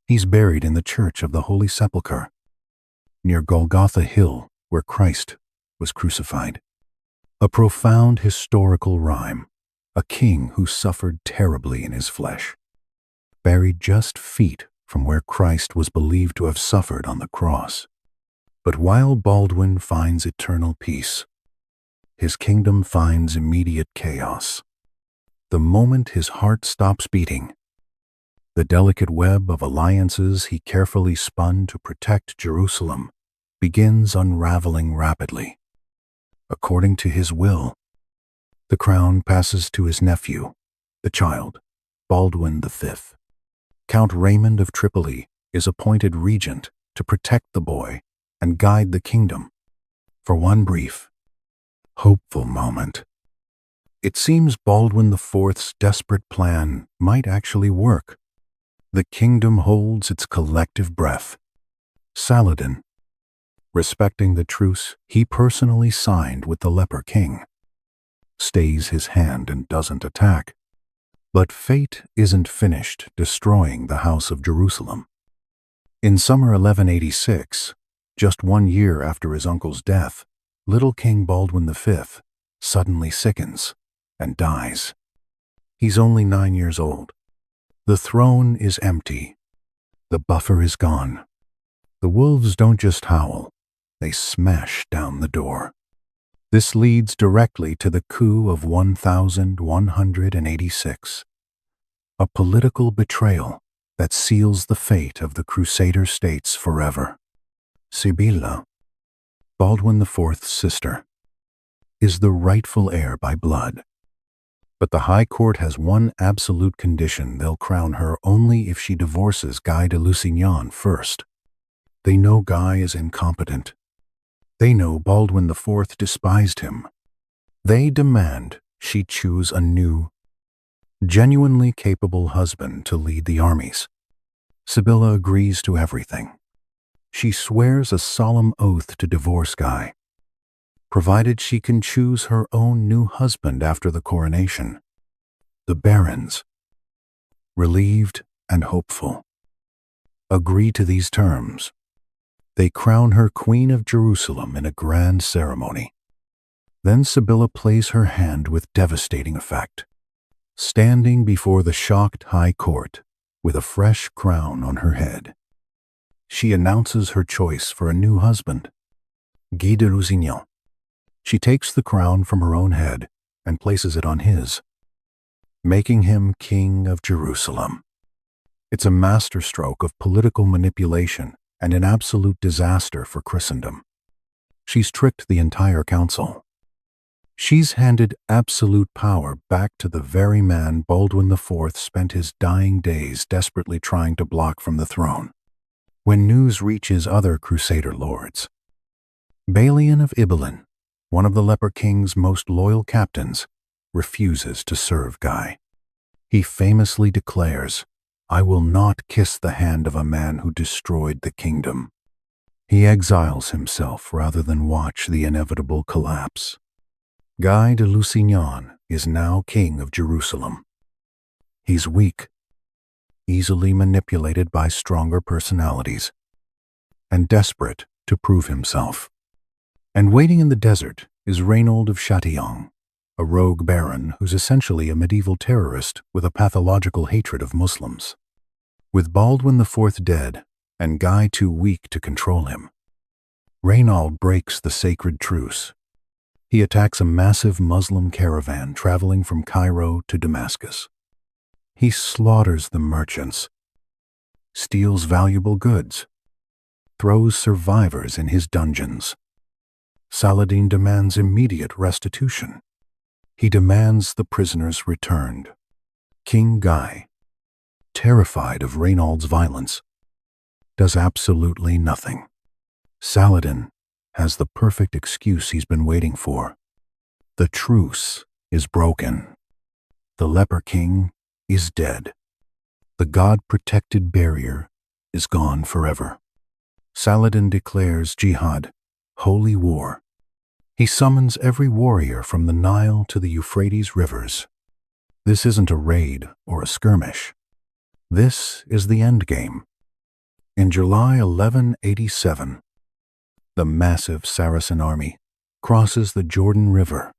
He's buried in the Church of the Holy Sepulchre, near Golgotha Hill, where Christ was crucified. A profound historical rhyme, a king who suffered terribly in his flesh, buried just feet from where Christ was believed to have suffered on the cross. But while Baldwin finds eternal peace, his kingdom finds immediate chaos. The moment his heart stops beating, the delicate web of alliances he carefully spun to protect Jerusalem begins unraveling rapidly. According to his will, the crown passes to his nephew, the child, Baldwin V. Count Raymond of Tripoli is appointed regent to protect the boy and guide the kingdom. For one brief, hopeful moment, it seems Baldwin IV's desperate plan might actually work. The kingdom holds its collective breath. Saladin, respecting the truce he personally signed with the Leper King, stays his hand and doesn't attack. But fate isn't finished destroying the House of Jerusalem. In summer 1186, just 1 year after his uncle's death, little King Baldwin V suddenly sickens and dies. He's only 9 years old. The throne is empty. The buffer is gone. The wolves don't just howl, they smash down the door. This leads directly to the coup of 1186, a political betrayal that seals the fate of the Crusader states forever. Sibylla, Baldwin IV's sister, is the rightful heir by blood. But the High Court has one absolute condition: they'll crown her only if she divorces Guy de Lusignan first. They know Guy is incompetent. They know Baldwin IV despised him. They demand she choose a new, genuinely capable husband to lead the armies. Sibylla agrees to everything. She swears a solemn oath to divorce Guy, provided she can choose her own new husband after the coronation. The barons, relieved and hopeful, agree to these terms. They crown her Queen of Jerusalem in a grand ceremony. Then Sibylla plays her hand with devastating effect, standing before the shocked High Court with a fresh crown on her head. She announces her choice for a new husband, Guy de Lusignan. She takes the crown from her own head and places it on his, making him King of Jerusalem. It's a masterstroke of political manipulation and an absolute disaster for Christendom. She's tricked the entire council. She's handed absolute power back to the very man Baldwin IV spent his dying days desperately trying to block from the throne. When news reaches other Crusader lords, Balian of Ibelin, one of the Leper King's most loyal captains, refuses to serve Guy. He famously declares, "I will not kiss the hand of a man who destroyed the kingdom." He exiles himself rather than watch the inevitable collapse. Guy de Lusignan is now King of Jerusalem. He's weak, easily manipulated by stronger personalities, and desperate to prove himself. And waiting in the desert is Reynold of Châtillon, a rogue baron who's essentially a medieval terrorist with a pathological hatred of Muslims. With Baldwin IV dead and Guy too weak to control him, Reynold breaks the sacred truce. He attacks a massive Muslim caravan traveling from Cairo to Damascus. He slaughters the merchants, steals valuable goods, throws survivors in his dungeons. Saladin demands immediate restitution. He demands the prisoners returned. King Guy, terrified of Reynold's violence, does absolutely nothing. Saladin has the perfect excuse he's been waiting for. The truce is broken. The Leper King is dead. The God-protected barrier is gone forever. Saladin declares jihad holy war. He summons every warrior from the Nile to the Euphrates rivers. This isn't a raid or a skirmish. This is the endgame. In July 1187, the massive Saracen army crosses the Jordan River.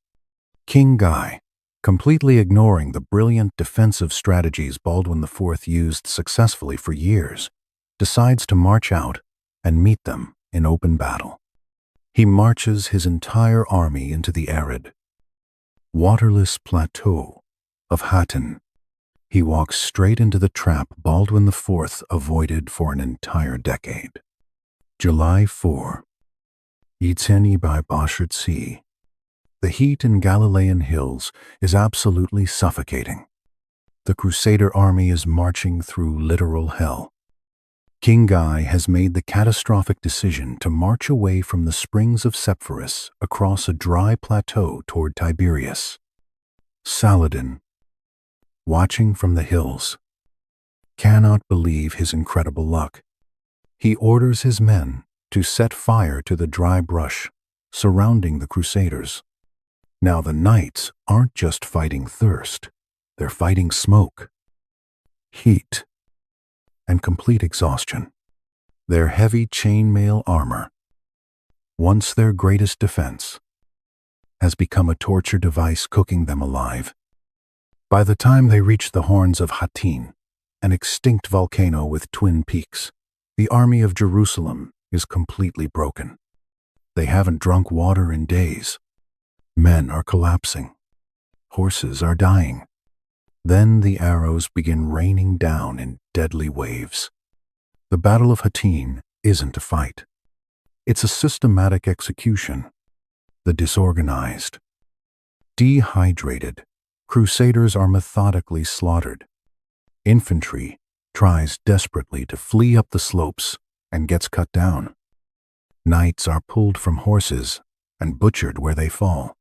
King Guy, completely ignoring the brilliant defensive strategies Baldwin IV used successfully for years, decides to march out and meet them in open battle. He marches his entire army into the arid, waterless plateau of Hattin. He walks straight into the trap Baldwin IV avoided for an entire decade. July 4. Yitseni by Bashert Sea. The heat in Galilean hills is absolutely suffocating. The Crusader army is marching through literal hell. King Guy has made the catastrophic decision to march away from the springs of Sepphoris across a dry plateau toward Tiberias. Saladin, watching from the hills, cannot believe his incredible luck. He orders his men to set fire to the dry brush surrounding the Crusaders. Now the knights aren't just fighting thirst, they're fighting smoke, heat, and complete exhaustion. Their heavy chainmail armor, once their greatest defense, has become a torture device cooking them alive. By the time they reach the horns of Hattin, an extinct volcano with twin peaks, the army of Jerusalem is completely broken. They haven't drunk water in days. Men are collapsing. Horses are dying. Then the arrows begin raining down in deadly waves. The Battle of Hattin isn't a fight. It's a systematic execution. The disorganized, dehydrated Crusaders are methodically slaughtered. Infantry tries desperately to flee up the slopes and gets cut down. Knights are pulled from horses and butchered where they fall.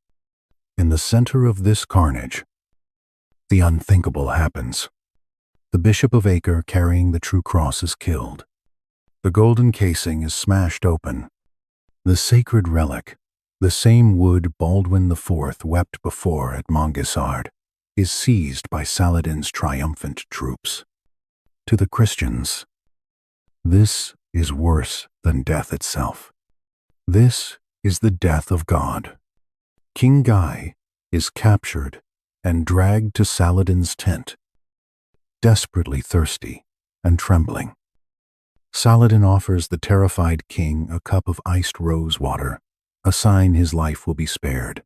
In the center of this carnage, the unthinkable happens. The Bishop of Acre carrying the true cross is killed. The golden casing is smashed open. The sacred relic, the same wood Baldwin IV wept before at Montgisard, is seized by Saladin's triumphant troops. To the Christians, this is worse than death itself. This is the death of God. King Guy is captured and dragged to Saladin's tent, desperately thirsty and trembling. Saladin offers the terrified king a cup of iced rose water, a sign his life will be spared.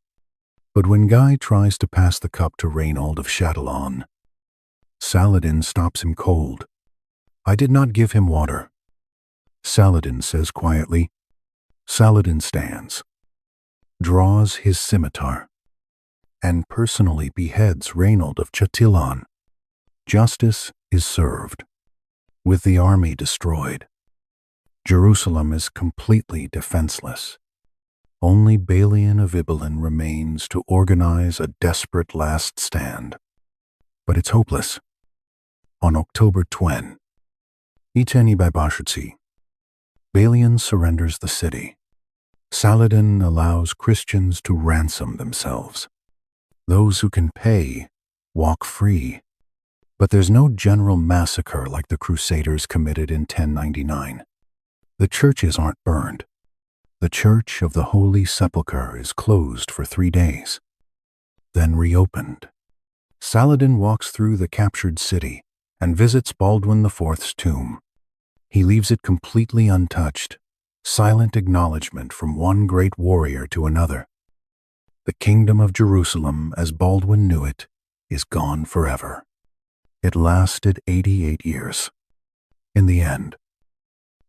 But when Guy tries to pass the cup to Reynold of Chatillon, Saladin stops him cold. "I did not give him water," Saladin says quietly. Saladin stands, draws his scimitar, and personally beheads Reynold of Chatillon. Justice is served. With the army destroyed, Jerusalem is completely defenseless. Only Balian of Ibelin remains to organize a desperate last stand. But it's hopeless. On October 20, Yitseni by Bashert Sea, Balian surrenders the city. Saladin allows Christians to ransom themselves. Those who can pay walk free. But there's no general massacre like the Crusaders committed in 1099. The churches aren't burned. The Church of the Holy Sepulchre is closed for 3 days, then reopened. Saladin walks through the captured city and visits Baldwin IV's tomb. He leaves it completely untouched, silent acknowledgement from one great warrior to another. The kingdom of Jerusalem, as Baldwin knew it, is gone forever. It lasted 88 years. In the end,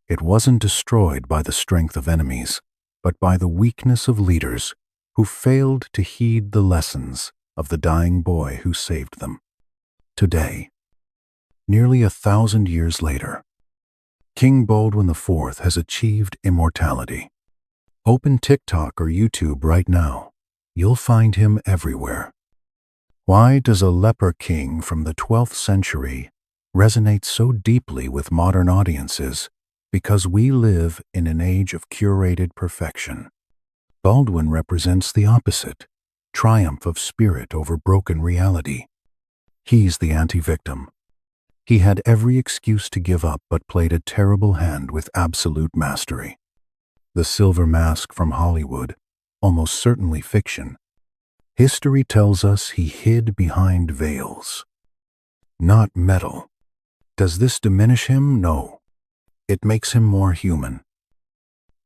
it wasn't destroyed by the strength of enemies, but by the weakness of leaders who failed to heed the lessons of the dying boy who saved them. Today, nearly 1,000 years later, King Baldwin IV has achieved immortality. Open TikTok or YouTube right now. You'll find him everywhere. Why does a Leper King from the 12th century resonate so deeply with modern audiences because we live in an age of curated perfection. Baldwin represents the opposite, triumph of spirit over broken reality. He's the anti-victim. He had every excuse to give up but played a terrible hand with absolute mastery. The silver mask from Hollywood, almost certainly fiction. History tells us he hid behind veils, not metal. Does this diminish him? No. It makes him more human.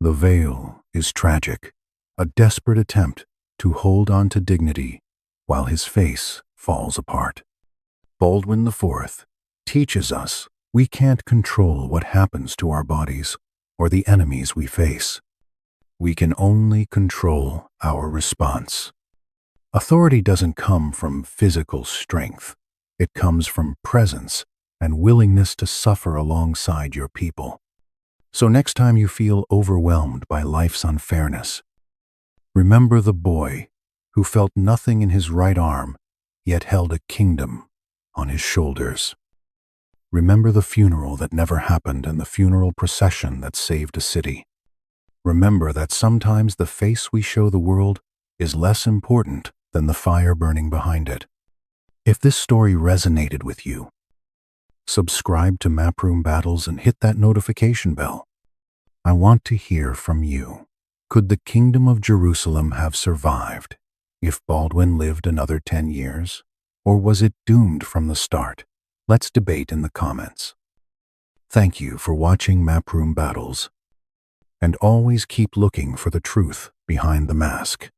The veil is tragic, a desperate attempt to hold on to dignity while his face falls apart. Baldwin IV teaches us we can't control what happens to our bodies or the enemies we face. We can only control our response. Authority doesn't come from physical strength. It comes from presence and willingness to suffer alongside your people. So next time you feel overwhelmed by life's unfairness, remember the boy who felt nothing in his right arm, yet held a kingdom on his shoulders. Remember the funeral that never happened and the funeral procession that saved a city. Remember that sometimes the face we show the world is less important than the fire burning behind it. If this story resonated with you, subscribe to Maproom Battles and hit that notification bell. I want to hear from you. Could the kingdom of Jerusalem have survived if Baldwin lived another 10 years? Or was it doomed from the start? Let's debate in the comments. Thank you for watching Maproom Battles, and always keep looking for the truth behind the mask.